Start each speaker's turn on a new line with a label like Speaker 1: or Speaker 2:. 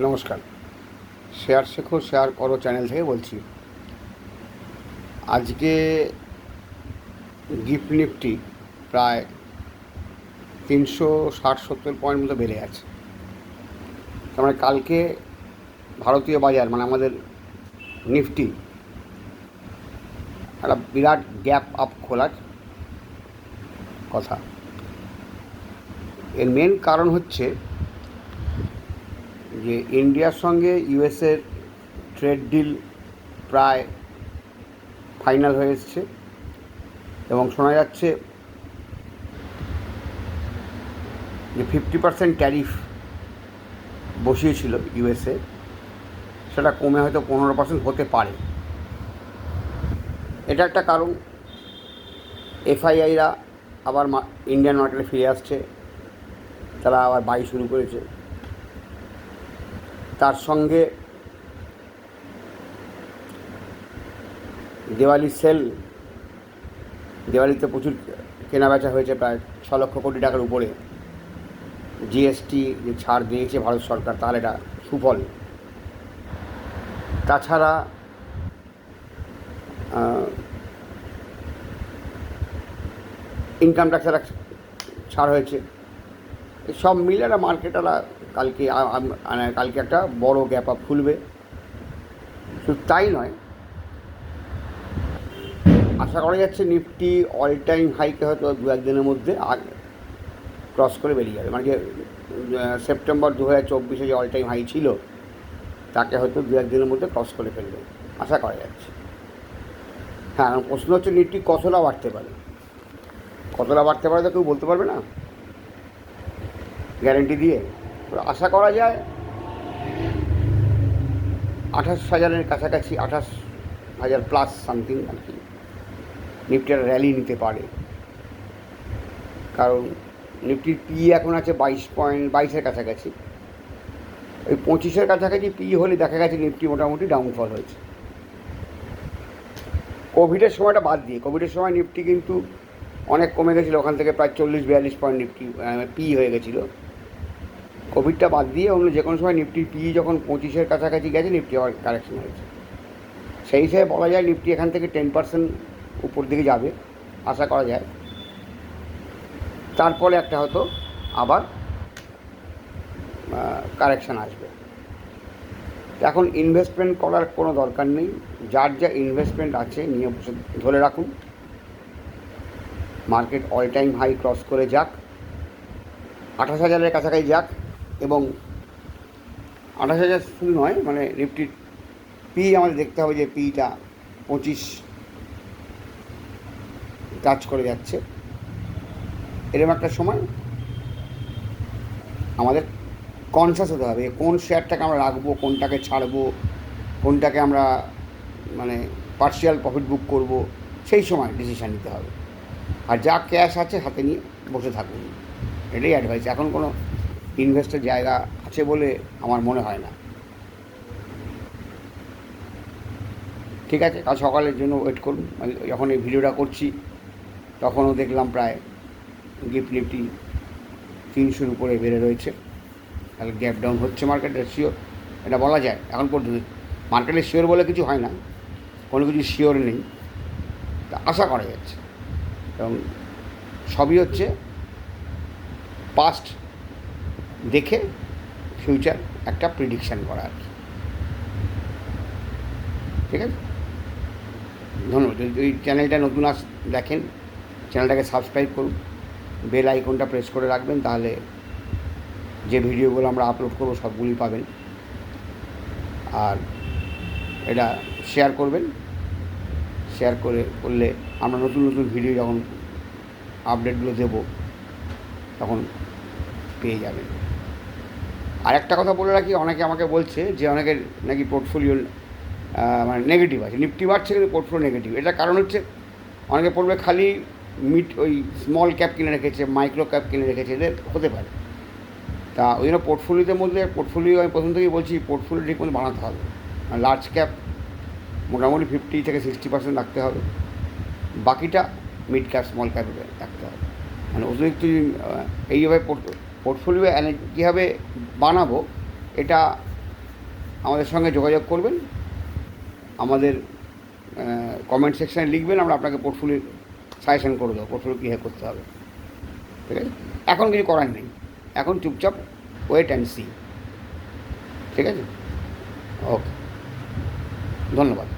Speaker 1: নমস্কার। শেয়ার শেখো শেয়ার করো চ্যানেল থেকে বলছি। আজকে গিফট নিফটি প্রায় 360-70 পয়েন্ট মতো বেড়ে আছে। তার মানে কালকে ভারতীয় বাজার মানে আমাদের নিফটি একটা বিরাট গ্যাপ আপ খোলার কথা। এর মেন কারণ হচ্ছে যে ইন্ডিয়ার সঙ্গে ইউএসের ট্রেড ডিল প্রায় ফাইনাল হয়ে এসছে এবং শোনা যাচ্ছে যে 50% ট্যারিফ বসিয়েছিল ইউএসএ, সেটা কমে হয়তো 15% হতে পারে। এটা একটা কারণ। এফআইআইরা আবার ইন্ডিয়ান মার্কেটে ফিরে আসছে, তারা আবার বাই শুরু করেছে। তার সঙ্গে দিওয়ালি সেল, দিওয়ালিতে প্রচুর কেনাবেচা হয়েছে, প্রায় 6 লক্ষ কোটি টাকার উপরে। জিএসটি যে ছাড় দিয়েছে ভারত সরকার, তাহলে এটা সুফল। তাছাড়া ইনকাম ট্যাক্সের ছাড় হয়েছে। সব মিলে একটা মার্কেটরা কালকে একটা বড় গ্যাপ আপ খুলবে। শুধু তাই নয়, আশা করা যাচ্ছে নিফটি অল টাইম হাইকে হয়তো 2-1 দিনের মধ্যে ক্রস করে বেরিয়ে যাবে। মানে যে সেপ্টেম্বর 2024 যে অল টাইম হাই ছিল, তাকে হয়তো 2-1 দিনের মধ্যে ক্রস করে ফেলবে, আশা করা যাচ্ছে। হ্যাঁ, প্রশ্ন হচ্ছে নিফটি কতটা বাড়তে পারে। কতটা বাড়তে পারে তো কেউ বলতে পারবে না গ্যারেন্টি দিয়ে। আশা করা যায় 28,000-এর কাছাকাছি, 28,000 প্লাস সামথিং আর কি নিফটি একটা র্যালি নিতে পারে। কারণ নিফটির পি এখন আছে 22.22-এর কাছাকাছি। ওই 25-এর কাছাকাছি পি হলে দেখা গেছে নিফটি মোটামুটি ডাউনফল হয়েছে। কোভিডের সময়টা বাদ দিয়ে, কোভিডের সময় নিফটি কিন্তু অনেক কমে গেছিলো, ওখান থেকে প্রায় 40-42 পয়েন্ট নিফটি পি হয়ে গেছিলো। কোভিডটা বাদ দিয়ে অন্য যে কোনো সময় নিফটির পি যখন 25-এর কাছাকাছি গেছে, নিফটি আবার কারেকশন হয়েছে। সেই হিসেবে বলা যায় নিফটি এখান থেকে 10% উপর দিকে যাবে, আশা করা যায়। তারপরে একটা হয়তো আবার কারেকশান আসবে। এখন ইনভেস্টমেন্ট করার কোনো দরকার নেই। যার যা ইনভেস্টমেন্ট আছে নিয়ে বসে ধরে রাখুন। Market all time high cross করে যাক, 28,000-এর কাছাকাছি যাক, এবং 28,000 শুধু নয়, মানে নিফটির পি আমাদের দেখতে হবে যে পিটা 25 টাচ করে যাচ্ছে। এরকম একটা সময় আমাদের কনসাস হতে হবে কোন শেয়ারটাকে আমরা রাখবো, কোনটাকে ছাড়বো, কোনটাকে আমরা মানে পার্শিয়াল প্রফিট বুক করব, সেই সময় ডিসিশান নিতে হবে। আর যা ক্যাশ আছে হাতে নিয়ে বসে থাকুন, এটাই অ্যাডভাইস। এখন কোনো ইনভেস্টের জায়গা আছে বলে আমার মনে হয় না। ঠিক আছে, কাল সকালের জন্য ওয়েট করুন। যখন এই ভিডিওটা করছি তখনও দেখলাম প্রায় গিফট নিফটি 300-র উপরে বেড়ে রয়েছে। তাহলে গ্যাপ ডাউন হচ্ছে মার্কেটের, শিওর, এটা বলা যায়। এখন পর্যন্ত মার্কেটের শিওর বলে কিছু হয় না, কোনো কিছু শিওর নেই, তা আশা করা যাচ্ছে। এবং সবই হচ্ছে পাস্ট দেখে ফিউচার একটা প্রিডিকশান করা আর কি। ঠিক আছে, ধন্যবাদ। যদি ওই চ্যানেলটা নতুন দেখেন, চ্যানেলটাকে সাবস্ক্রাইব করুন, বেল আইকনটা প্রেস করে রাখবেন, তাহলে যে ভিডিওগুলো আমরা আপলোড করবো সবগুলি পাবেন। আর এটা শেয়ার করবেন, শেয়ার করলে আমরা নতুন নতুন ভিডিও যখন আপডেটগুলো দেবো তখন পেয়ে যাবেন। আর একটা কথা বলে রাখি, অনেকে আমাকে বলছে যে অনেকের নাকি পোর্টফোলিও মানে নেগেটিভ আছে, নিফটি বাড়ছে কিন্তু পোর্টফোলিও নেগেটিভ। এটা কারণ হচ্ছে অনেকে পড়বে খালি ওই স্মল ক্যাপ কিনে রেখেছে, মাইক্রো ক্যাপ কিনে রেখেছে, এদের হতে পারে। তা ওই জন্য পোর্টফোলিওদের মধ্যে পোর্টফোলিও আমি প্রথম থেকেই বলছি পোর্টফোলিও ঠিক মতো বানাতে হবে। লার্জ ক্যাপ মোটামুটি 50-60% রাখতে হবে, বাকিটা মিড ক্যাপ স্মল ক্যাপে রাখতে হবে। মানে অতিরিক্ত এইভাবে পোর্টফোলিও কীভাবে বানাবো, এটা আমাদের সঙ্গে যোগাযোগ করবেন, আমাদের কমেন্ট সেকশানে লিখবেন, আমরা আপনাকে পোর্টফোলিও সাজেশন করে দেবো পোর্টফোলিও কী করতে হবে। ঠিক আছে, এখন কিছু করার নেই, এখন চুপচাপ ওয়েট অ্যান্ড সি। ঠিক আছে, ওকে, ধন্যবাদ।